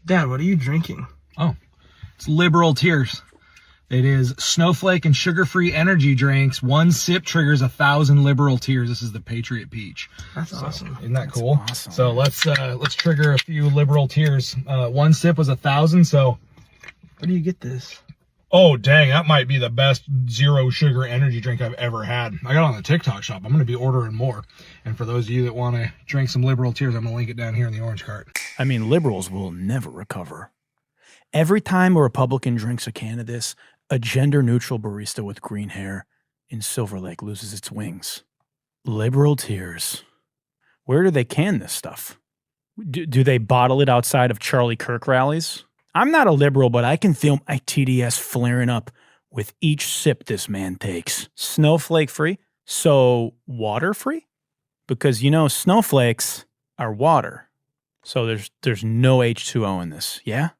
Dad, what are you drinking? Oh, it's Liberal Tears. It is snowflake and sugar-free energy drinks. One sip triggers 1,000 Liberal Tears. This is the Patriot Peach. That's awesome. Isn't that cool? awesome. So let's trigger a few Liberal Tears. One sip was 1,000. So, Where do you get this? oh dang, that might be the best zero sugar energy drink I've ever had. I got it on the TikTok shop. I'm going to be ordering more. And for those of you that want to drink some Liberal Tears, I'm going to link it down here in the orange cart. I mean, liberals will never recover. Every time a Republican drinks a can of this, a gender-neutral barista with green hair in Silver Lake loses its wings. Liberal Tears. Where do they can this stuff? Do they bottle it outside of Charlie Kirk rallies? I'm not a liberal, but I can feel my TDS flaring up with each sip this man takes. Snowflake-free? So water-free? Because, you know, snowflakes are water. So there's no H2O in this, yeah?